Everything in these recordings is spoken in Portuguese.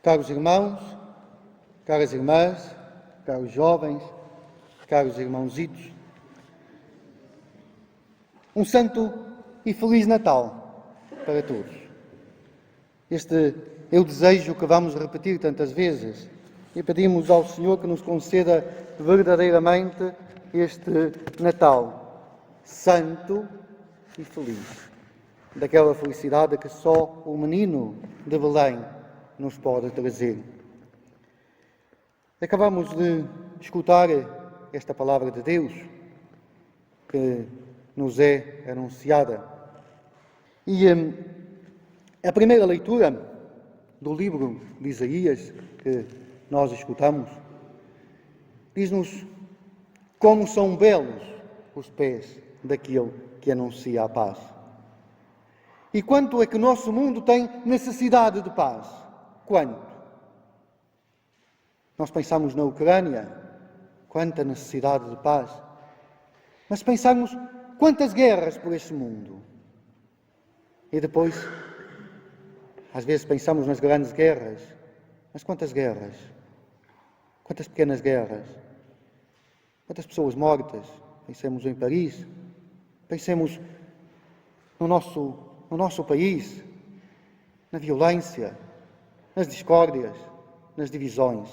Caros irmãos, caras irmãs, caros jovens, caros irmãozitos, um santo e feliz Natal para todos. Este é o desejo que vamos repetir tantas vezes e pedimos ao Senhor que nos conceda verdadeiramente este Natal santo e feliz, daquela felicidade que só o menino de Belém nos pode trazer. Acabamos de escutar esta palavra de Deus que nos é anunciada. E a primeira leitura do livro de Isaías que nós escutamos diz-nos como são belos os pés daquele que anuncia a paz. E quanto é que o nosso mundo tem necessidade de paz? Quanto? Nós pensamos na Ucrânia, quanta necessidade de paz. Mas pensamos quantas guerras por este mundo. E depois, às vezes pensamos nas grandes guerras, mas quantas guerras? Quantas pequenas guerras? Quantas pessoas mortas? Pensemos em Paris, pensemos no nosso país, na violência, nas discórdias, nas divisões.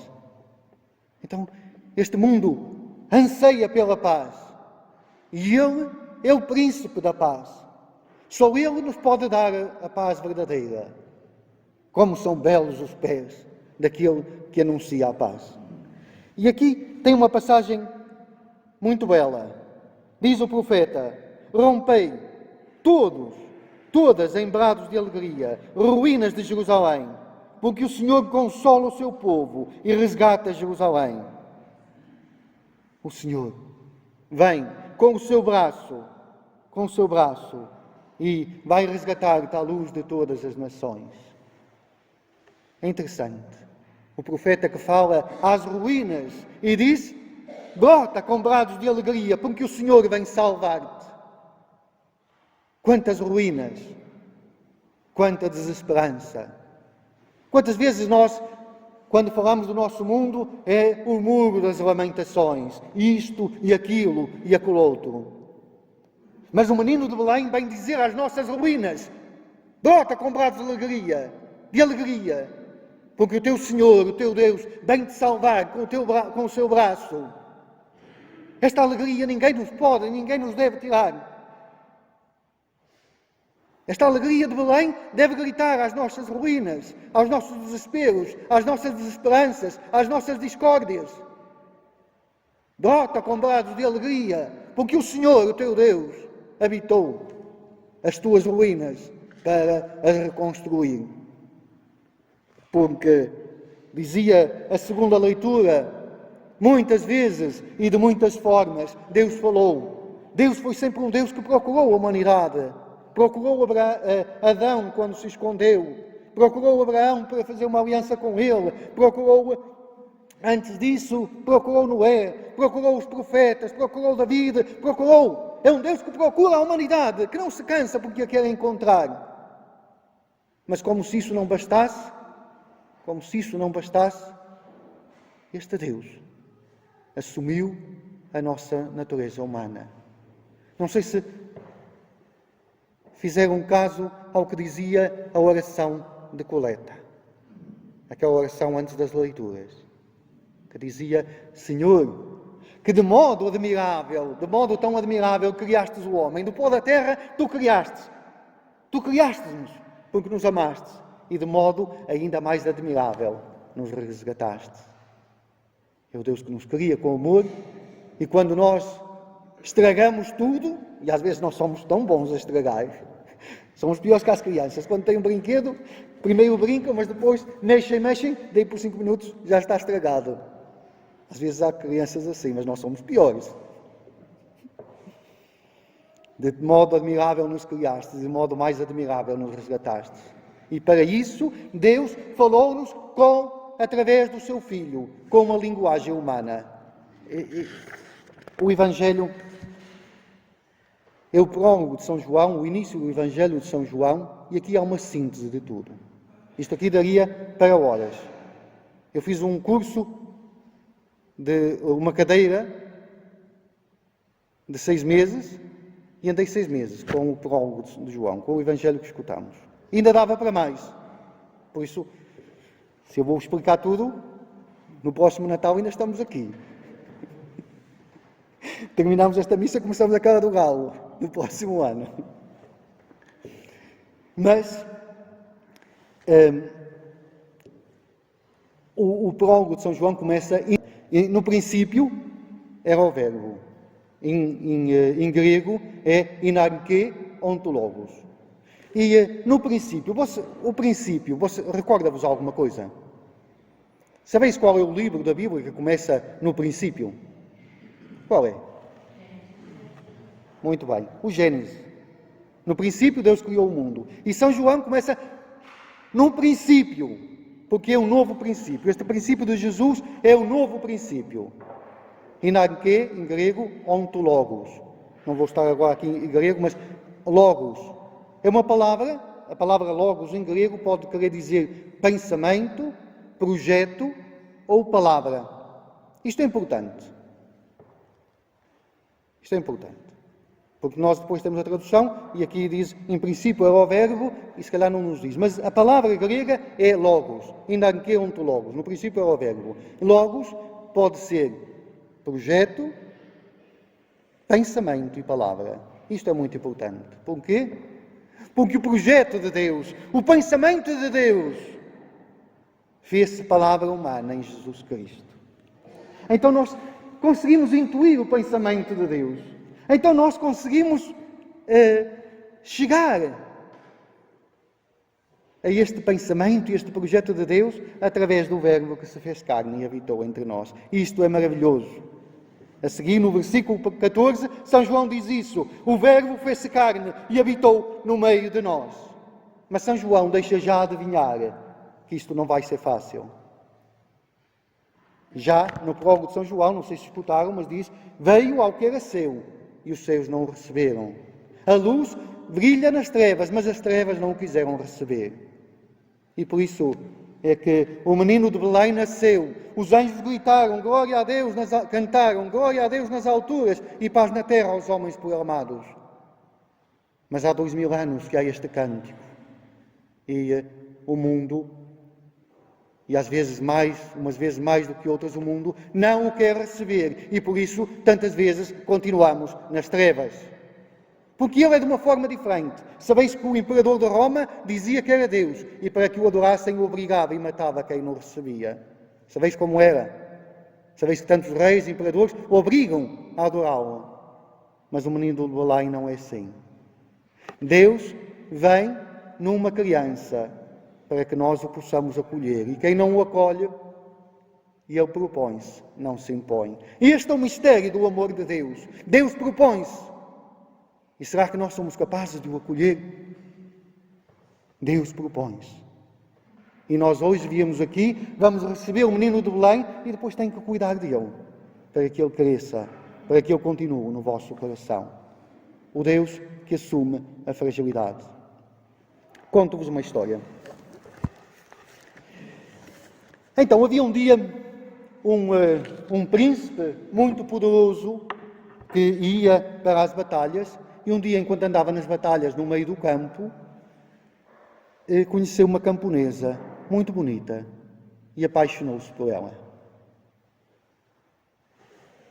Então, este mundo anseia pela paz. E Ele é o príncipe da paz. Só Ele nos pode dar a paz verdadeira. Como são belos os pés daquele que anuncia a paz. E aqui tem uma passagem muito bela. Diz o profeta: rompei todas em brados de alegria, ruínas de Jerusalém, porque o Senhor consola o seu povo e resgata Jerusalém. O Senhor vem com o seu braço, e vai resgatar-te à luz de todas as nações. É interessante. O profeta que fala às ruínas e diz: brota com brados de alegria, porque o Senhor vem salvar-te. Quantas ruínas, quanta desesperança. Quantas vezes nós, quando falamos do nosso mundo, é o muro das lamentações, isto e aquilo e aquele outro. Mas o menino de Belém vem dizer às nossas ruínas: brota com brados de alegria, porque o teu Senhor, o teu Deus, vem te salvar com o seu braço. Esta alegria ninguém nos deve tirar. Esta alegria de Belém deve gritar às nossas ruínas, aos nossos desesperos, às nossas desesperanças, às nossas discórdias. Brota com brados de alegria, porque o Senhor, o teu Deus, habitou as tuas ruínas para as reconstruir. Porque, dizia a segunda leitura, muitas vezes e de muitas formas Deus falou. Deus foi sempre um Deus que procurou a humanidade. Procurou Adão quando se escondeu, procurou Abraão para fazer uma aliança com ele, antes disso, procurou Noé, procurou os profetas, procurou David, é um Deus que procura a humanidade, que não se cansa porque a quer encontrar. Mas como se isso não bastasse, este Deus assumiu a nossa natureza humana. Não sei se fizeram caso ao que dizia a oração de coleta, aquela oração antes das leituras, que dizia: Senhor, que de modo tão admirável criastes o homem, do pó da terra tu criastes-nos, porque nos amaste, e de modo ainda mais admirável nos resgataste. É o Deus que nos cria com amor, e quando nós estragamos tudo, e às vezes nós somos tão bons a estragar, somos piores que as crianças. Quando têm um brinquedo, primeiro brincam, mas depois mexem, daí por 5 minutos já está estragado. Às vezes há crianças assim, mas nós somos piores. De modo admirável nos criaste, de modo mais admirável nos resgataste. E para isso, Deus falou-nos através do seu Filho, com uma linguagem humana. O Evangelho é o prólogo de São João, o início do Evangelho de São João, e aqui há uma síntese de tudo. Isto aqui daria para horas. Eu fiz um curso de uma cadeira de 6 meses e andei 6 meses com o prólogo de João, com o Evangelho que escutamos. E ainda dava para mais. Por isso, se eu vou explicar tudo, no próximo Natal ainda estamos aqui. Terminamos esta missa, começamos a cara do galo, no próximo ano. Mas o prólogo de São João começa, no princípio era o verbo. Em grego é inarche ontologos. E no princípio, você recorda-vos alguma coisa? Sabeis qual é o livro da Bíblia que começa no princípio? Qual é? Muito bem, o Gênesis. No princípio Deus criou o mundo. E São João começa no princípio, porque é um novo princípio. Este princípio de Jesus é o novo princípio. Inarche, em grego, ontologos. Não vou estar agora aqui em grego, mas logos. É uma palavra, a palavra logos em grego pode querer dizer pensamento, projeto ou palavra. Isto é importante. Isto é importante. Porque nós depois temos a tradução e aqui diz, em princípio era o verbo e se calhar não nos diz. Mas a palavra grega é logos. Inarche ontologos. No princípio era o verbo. Logos pode ser projeto, pensamento e palavra. Isto é muito importante. Por quê? Porque o projeto de Deus, o pensamento de Deus, fez-se palavra humana em Jesus Cristo. Então nós conseguimos intuir o pensamento de Deus. Então nós conseguimos chegar a este pensamento e este projeto de Deus através do Verbo que se fez carne e habitou entre nós. Isto é maravilhoso. A seguir, no versículo 14, São João diz isso. O Verbo fez-se carne e habitou no meio de nós. Mas São João deixa já adivinhar que isto não vai ser fácil. Já no prólogo de São João, não sei se escutaram, mas diz, veio ao que era seu e os seus não o receberam. A luz brilha nas trevas, mas as trevas não o quiseram receber. E por isso é que o menino de Belém nasceu. Os anjos gritaram, glória a Deus, cantaram, glória a Deus nas alturas e paz na terra aos homens por ele amados. Mas há 2000 anos que há este cântico. E o mundo, e às vezes mais, umas vezes mais do que outras o mundo, não o quer receber. E por isso, tantas vezes, continuamos nas trevas. Porque ele é de uma forma diferente. Sabeis que o imperador de Roma dizia que era Deus, e para que o adorassem o obrigava e matava quem não recebia. Sabeis como era? Sabeis que tantos reis e imperadores o obrigam a adorá-lo. Mas o menino de Belém não é assim. Deus vem numa criança para que nós o possamos acolher. E quem não o acolhe, ele propõe-se, não se impõe. Este é o mistério do amor de Deus. Deus propõe-se. E será que nós somos capazes de o acolher? Deus propõe-se. E nós hoje viemos aqui, vamos receber o menino de Belém e depois tem que cuidar dele, para que ele cresça, para que ele continue no vosso coração. O Deus que assume a fragilidade. Conto-vos uma história. Então, havia um dia um príncipe muito poderoso que ia para as batalhas. E um dia, enquanto andava nas batalhas no meio do campo, conheceu uma camponesa muito bonita e apaixonou-se por ela.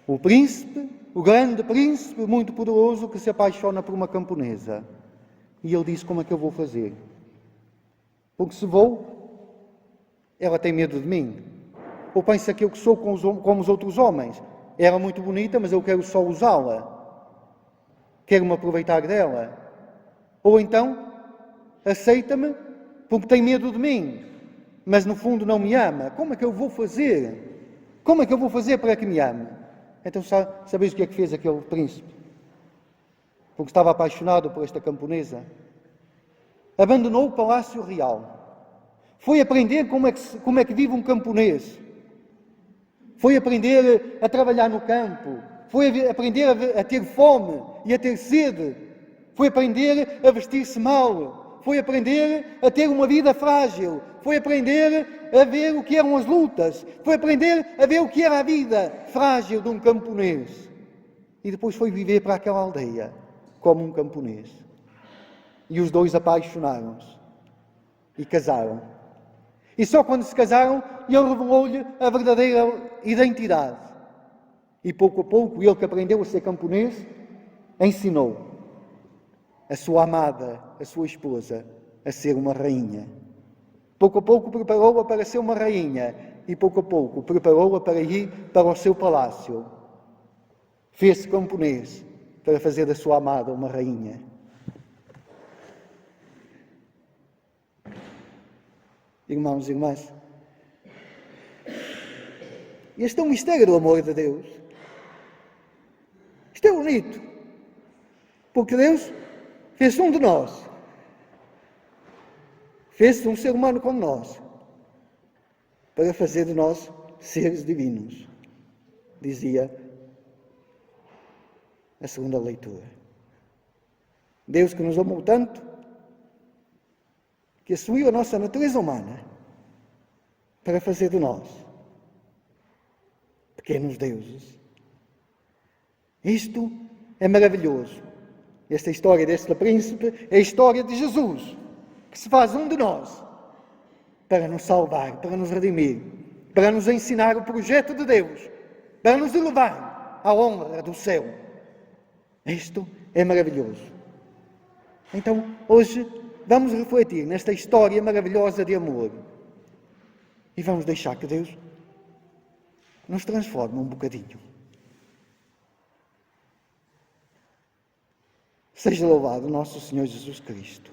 O príncipe, o grande príncipe, muito poderoso, que se apaixona por uma camponesa. E ele disse, como é que eu vou fazer? Porque se vou, ela tem medo de mim. Ou pensa que eu sou como os outros homens. Ela é muito bonita, mas eu quero só usá-la. Quero-me aproveitar dela. Ou então, aceita-me porque tem medo de mim, mas no fundo não me ama. Como é que eu vou fazer? Como é que eu vou fazer para que me ame? Então, sabeis o que é que fez aquele príncipe? Porque estava apaixonado por esta camponesa. Abandonou o palácio real. Foi aprender como é que vive um camponês. Foi aprender a trabalhar no campo. Foi aprender a ter fome e a ter sede. Foi aprender a vestir-se mal. foi aprender a ter uma vida frágil, foi aprender a ver o que eram as lutas, foi aprender a ver o que era a vida frágil de um camponês. E depois foi viver para aquela aldeia como um camponês. E os dois apaixonaram-se e casaram. E só quando se casaram, ele revelou-lhe a verdadeira identidade. E pouco a pouco, ele que aprendeu a ser camponês, ensinou a sua amada, a sua esposa, a ser uma rainha. Pouco a pouco preparou-a para ser uma rainha e pouco a pouco preparou-a para ir para o seu palácio. Fez-se camponês para fazer da sua amada uma rainha. Irmãos e irmãs, este é um mistério do amor de Deus. Isto é bonito, porque Deus fez um de nós, fez um ser humano como nós, para fazer de nós seres divinos, dizia a segunda leitura. Deus que nos amou tanto, que assumiu a nossa natureza humana para fazer de nós pequenos deuses. Isto é maravilhoso. Esta história deste príncipe é a história de Jesus, que se faz um de nós para nos salvar, para nos redimir, para nos ensinar o projeto de Deus, para nos elevar à honra do céu. Isto é maravilhoso. Então, hoje, vamos refletir nesta história maravilhosa de amor e vamos deixar que Deus nos transforme um bocadinho. Seja louvado nosso Senhor Jesus Cristo.